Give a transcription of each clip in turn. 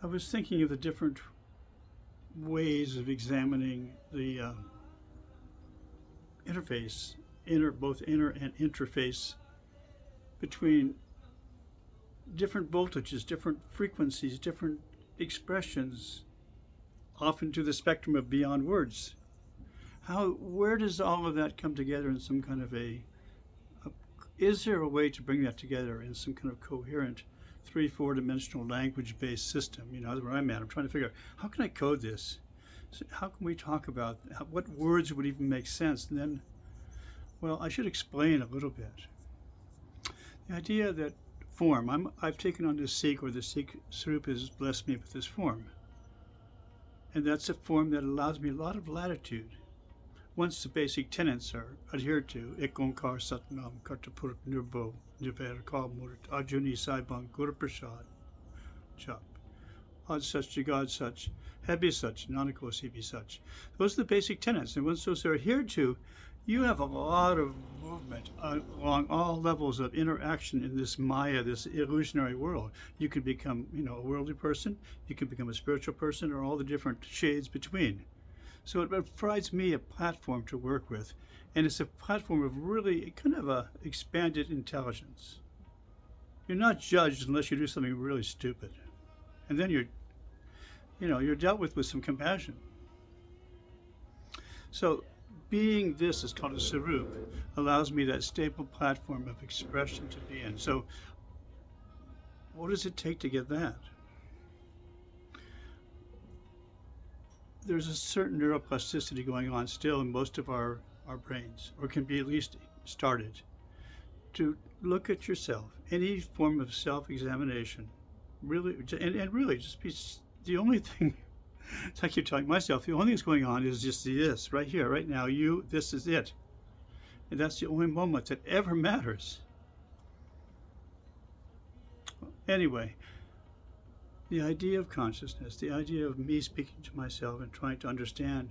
I was thinking of the different ways of examining the interface, both inner and interface between different voltages, different frequencies, different expressions, often to the spectrum of beyond words. Where does all of that come together in some kind of is there a way to bring that together in some kind of coherent 3-4 dimensional language based system? That's where I'm at. I'm trying to figure out how can I code this? So how can we talk about what words would even make sense? And then, well, I should explain a little bit. The idea that form, I've taken on this Sikh, or the Sikh Swarup has blessed me with this form. And that's a form that allows me a lot of latitude. Once the basic tenets are adhered to, Ek Onkar Satnam Kartapur Nirbo Niver Kalmurit Ajuni Saibang Guru Prasad Chap Ad Such Jagad Such Hebi Such Nanakos Hebi Such. Those are the basic tenets, and once those are adhered to, you have a lot of movement along all levels of interaction in this Maya, this illusionary world. You can become, a worldly person, you can become a spiritual person, or all the different shades between. So it provides me a platform to work with, and it's a platform of really kind of a expanded intelligence. You're not judged unless you do something really stupid, and then you're dealt with some compassion. So being this is called a Swarup allows me that stable platform of expression to be in. So what does it take to get that? There's a certain neuroplasticity going on still in most of our brains, or can be at least started, to look at yourself, any form of self-examination, really, and really just be the only thing, as I keep telling myself, the only thing that's going on is just this, right here, right now, this is it. And that's the only moment that ever matters. Anyway, the idea of consciousness, the idea of me speaking to myself and trying to understand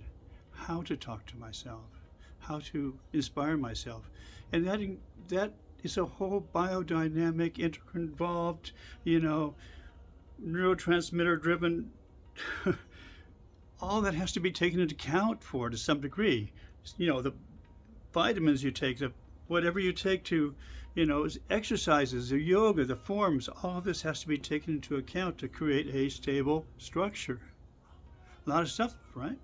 how to talk to myself, how to inspire myself. And that is a whole biodynamic, involved, neurotransmitter driven, all that has to be taken into account for to some degree. The vitamins you take, whatever you take to, exercises, the yoga, the forms, all of this has to be taken into account to create a stable structure. A lot of stuff, right?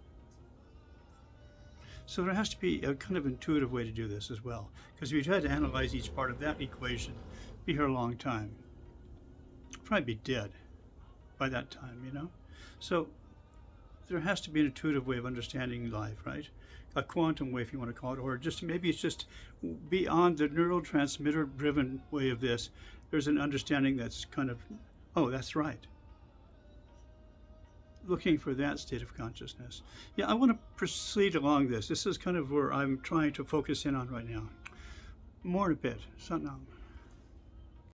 So there has to be a kind of intuitive way to do this as well. Because if you try to analyze each part of that equation, be here a long time. Probably be dead by that time, So there has to be an intuitive way of understanding life, right? A quantum way, if you want to call it, or maybe it's just beyond the neurotransmitter-driven way of this. There's an understanding that's kind of, oh, that's right. Looking for that state of consciousness. Yeah, I want to proceed along this. This is kind of where I'm trying to focus in on right now. More in a bit. Satnam.